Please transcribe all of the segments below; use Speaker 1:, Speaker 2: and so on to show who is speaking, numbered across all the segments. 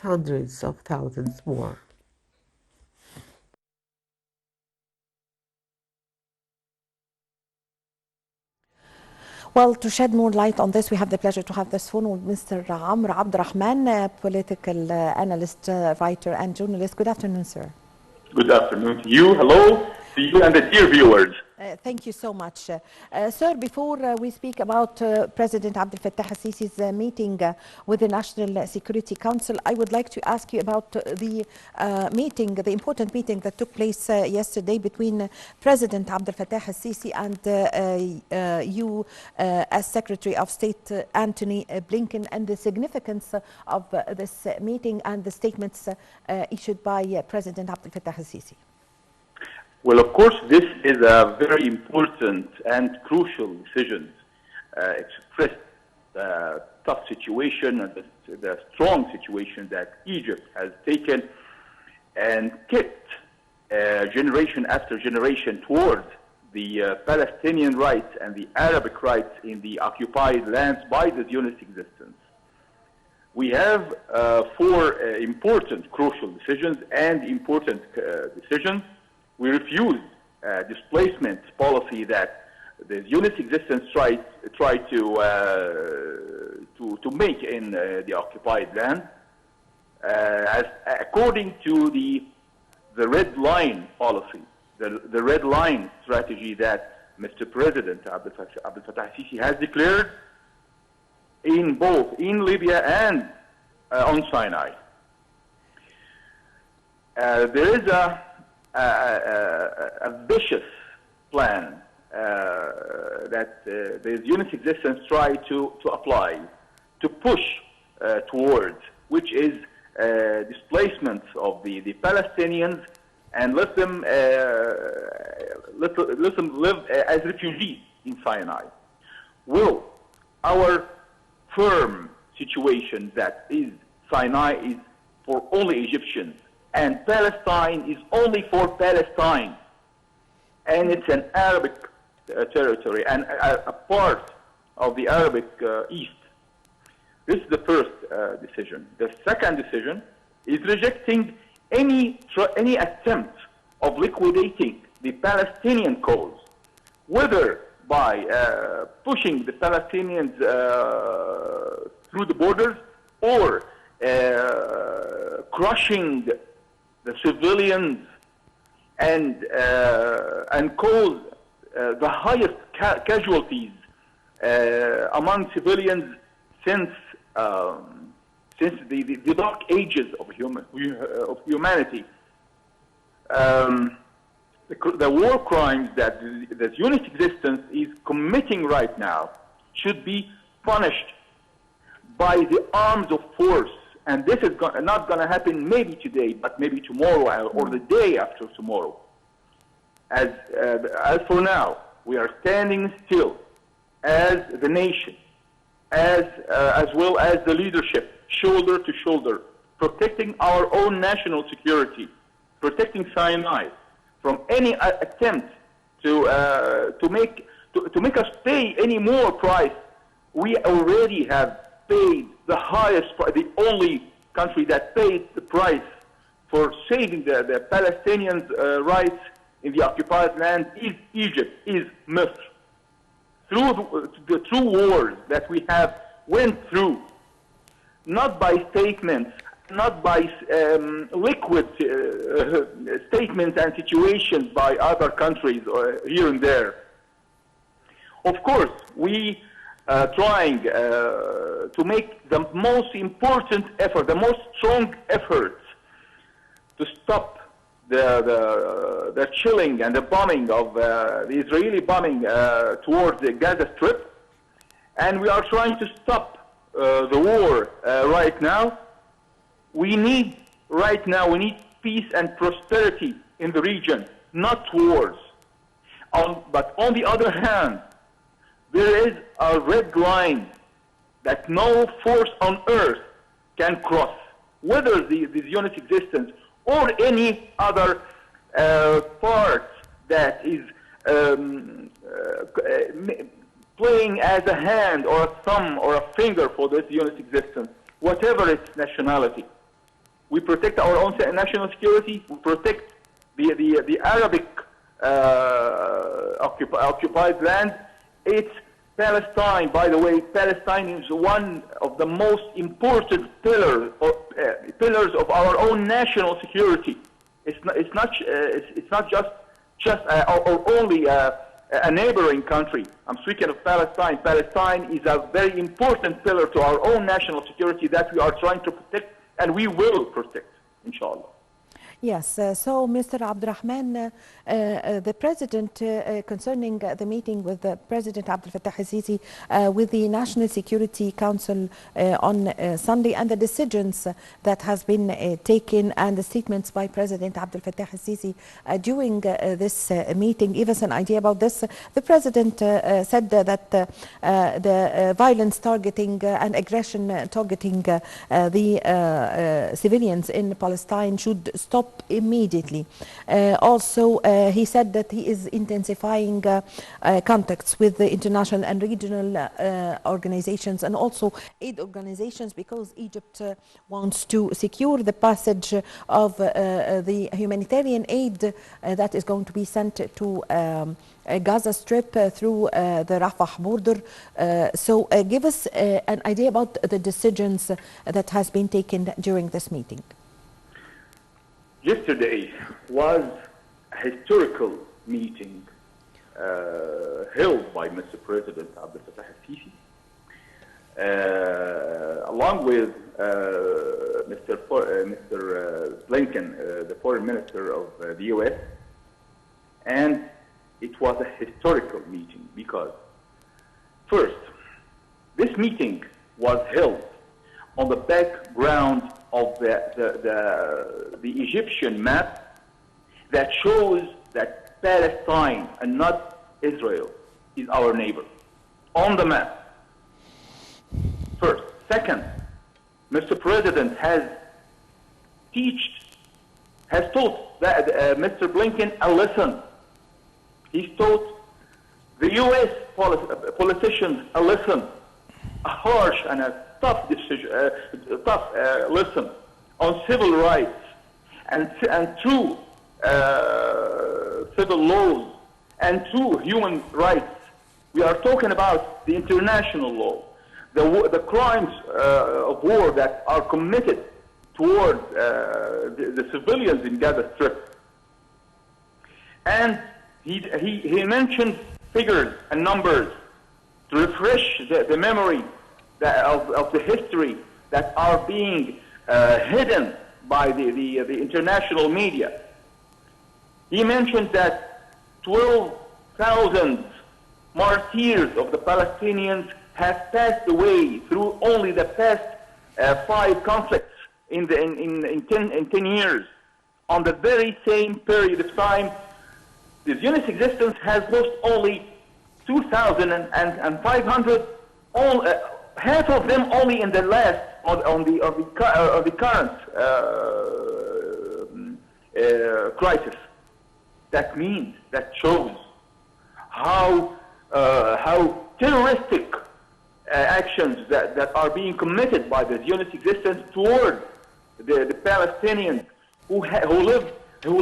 Speaker 1: hundreds of thousands more.
Speaker 2: Well, to shed more light on this, we have the pleasure to have this phone with Mr. Rahman, political analyst, writer, and journalist. Good afternoon, sir.
Speaker 3: Good afternoon to you. Hello to you and the dear viewers.
Speaker 2: Thank you so much. Sir, before we speak about President Abdel Fattah al-Sisi's meeting with the National Security Council, I would like to ask you about the meeting, the important meeting that took place yesterday between President Abdel Fattah al-Sisi and you as Secretary of State Antony Blinken, and the significance of this meeting and the statements issued by President Abdel Fattah al-Sisi.
Speaker 3: Well, of course, this is a very important and crucial decision. It's expressed the tough situation and the strong situation that Egypt has taken and kept generation after generation towards the Palestinian rights and the Arabic rights in the occupied lands by the Zionist existence. We have four important crucial decisions and important decisions. We refuse displacement policy that the Zionist existence tried to make in the occupied land, as according to the red line policy, the red line strategy that Mr. President Abdel Fattah al-Sisi has declared in both in Libya and on Sinai. There is a vicious plan that the Zionist existence tried to apply, to push towards, which is displacement of the Palestinians and let them live as refugees in Sinai. Well, our firm situation that is Sinai is for only Egyptians, and Palestine is only for Palestine, and it's an Arabic territory and a part of the Arabic East. This is the first decision. The second decision is rejecting any attempt of liquidating the Palestinian cause, whether by pushing the Palestinians through the borders or crushing the civilians and cause the highest casualties among civilians since the dark ages of humanity. The war crimes that the Zionist existence is committing right now should be punished by the arms of force. And this is not going to happen maybe today, but maybe tomorrow or the day after tomorrow. As for now, we are standing still as the nation, as well as the leadership, shoulder to shoulder, protecting our own national security, protecting Sinai from any attempt to make us pay any more price. We already have paid the highest price. The only country that paid the price for saving the Palestinians' rights in the occupied land is Egypt, is Misr. Through the true wars that we have went through, not by statements, not by liquid statements and situations by other countries here and there. Of course, we trying to make the most important effort, the most strong effort to stop the chilling and the bombing of the Israeli bombing towards the Gaza Strip, and we are trying to stop the war right now. We need peace and prosperity in the region, not wars. But on the other hand, there is a red line that no force on earth can cross, whether the Zionist existence or any other part that is playing as a hand or a thumb or a finger for the Zionist existence, whatever its nationality. We protect our own national security. We protect the Arabic occupied land. It's Palestine, by the way. Palestine is one of the most important pillars of our own national security. It's not just or only a neighboring country. I'm speaking of Palestine. Palestine is a very important pillar to our own national security that we are trying to protect, and we will protect, inshallah.
Speaker 2: Yes, so Mr. Abdurrahman, the President, concerning the meeting with President Abdel Fattah al-Sisi with the National Security Council on Sunday, and the decisions that has been taken and the statements by President Abdel Fattah al-Sisi during this meeting, give us an idea about this. The President said that the violence targeting and aggression targeting the civilians in Palestine should stop immediately. Also, he said that he is intensifying contacts with the international and regional organizations and also aid organizations, because Egypt wants to secure the passage of the humanitarian aid that is going to be sent to Gaza Strip through the Rafah border. So give us an idea about the decisions that has been taken during this meeting.
Speaker 3: Yesterday was a historical meeting held by Mr. President Abdel Fattah al-Sisi, along with Mr. Blinken, the Foreign Minister of the U.S. And it was a historical meeting because, first, this meeting was held on the background of the Egyptian map that shows that Palestine and not Israel is our neighbor on the map. First. Second, Mr. President has taught that, Mr. Blinken a lesson. He's taught the U.S. politicians a lesson, a harsh and a tough decision, lesson on civil rights and true civil laws and true human rights. We are talking about the international law, the crimes of war that are committed toward the civilians in Gaza Strip. And he mentioned figures and numbers to refresh the memory of the history that are being hidden by the international media. He mentioned that 12,000 martyrs of the Palestinians have passed away through only the past 5 conflicts in 10 years. On the very same period of time, the Zionist existence has lost only 2,500, half of them only in the last of the current crisis. That means, that shows how terroristic actions that are being committed by the Zionist existence toward the Palestinians who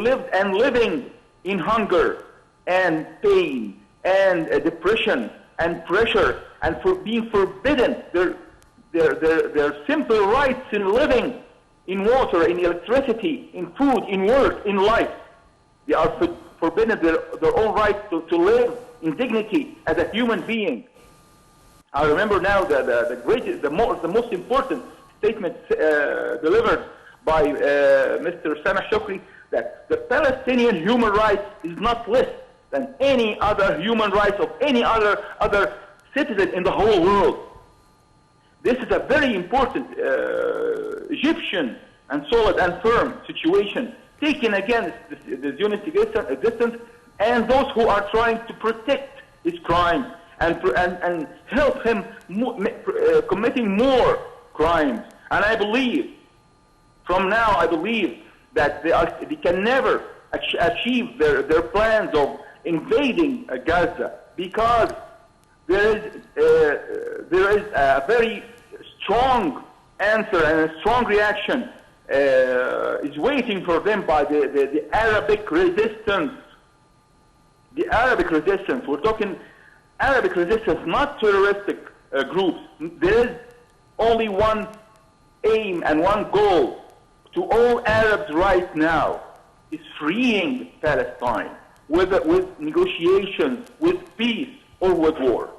Speaker 3: lived and living in hunger and pain and depression and pressure, and for being forbidden their simple rights in living, in water, in electricity, in food, in work, in life. They are forbidden their own right to live in dignity as a human being. I remember now the most important statement delivered by Mr. Sameh Shukri, that the Palestinian human rights is not less than any other human rights of any other citizen in the whole world. This is a very important Egyptian and solid and firm situation taken against the Zionist existence and those who are trying to protect his crimes and help him committing more crimes. And I believe, from now, I believe that they can never achieve their plans of invading Gaza, because there is a very strong answer and a strong reaction is waiting for them by the Arabic resistance. The Arabic resistance, we're talking Arabic resistance, not terroristic groups. There is only one aim and one goal to all Arabs right now, is freeing Palestine with negotiations, with peace, or with war.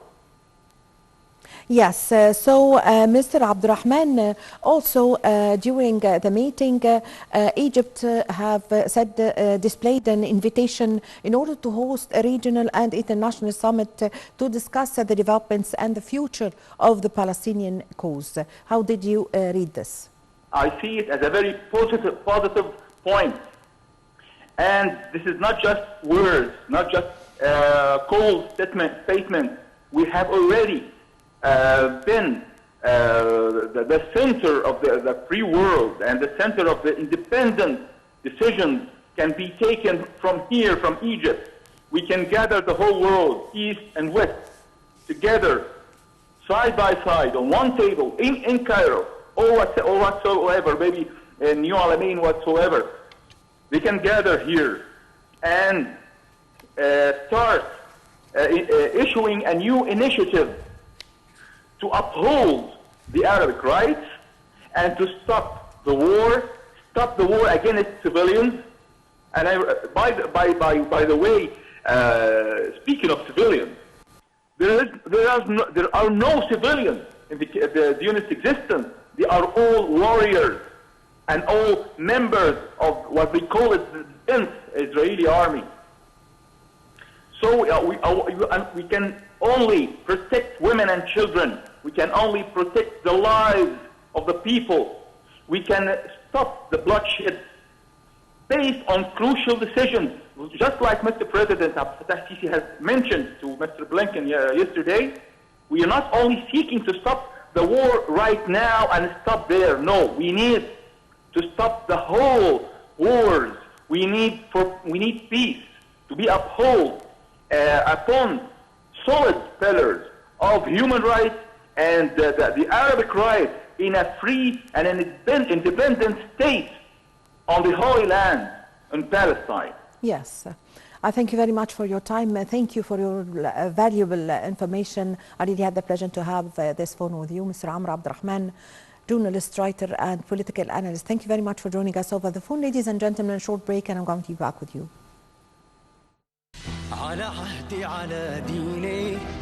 Speaker 2: Yes, Mr. Abdurrahman, also during the meeting, Egypt have displayed an invitation in order to host a regional and international summit to discuss the developments and the future of the Palestinian cause. How did you read this?
Speaker 3: I see it as a very positive point. And this is not just words, not just cold statements. We have already been the center of the free world and the center of the independent decisions can be taken from here, from Egypt. We can gather the whole world, east and west, together, side by side, on one table, in Cairo, or whatsoever, maybe in New Alamein whatsoever. They can gather here and start issuing a new initiative to uphold the Arabic rights and to stop the war against civilians. And by the way, speaking of civilians, there are no civilians in the Zionist existence. They are all warriors and all members of what we call it the 10th Israeli army. So we can only protect women and children. We can only protect the lives of the people. We can stop the bloodshed based on crucial decisions. Just like Mr. President Abdel Fattah has mentioned to Mr. Blinken yesterday, we are not only seeking to stop the war right now and stop there. No, we need to stop the whole wars. We need peace to be upheld upon solid pillars of human rights and the Arabic rights in a free and an independent state on the Holy Land in Palestine.
Speaker 2: Yes. I thank you very much for your time. Thank you for your valuable information. I really had the pleasure to have this phone with you, Mr. Amr Abdurrahman, journalist, writer, and political analyst. Thank you very much for joining us over the phone. Ladies and gentlemen, a short break, and I'm going to be back with you.
Speaker 4: على عهدي على ديني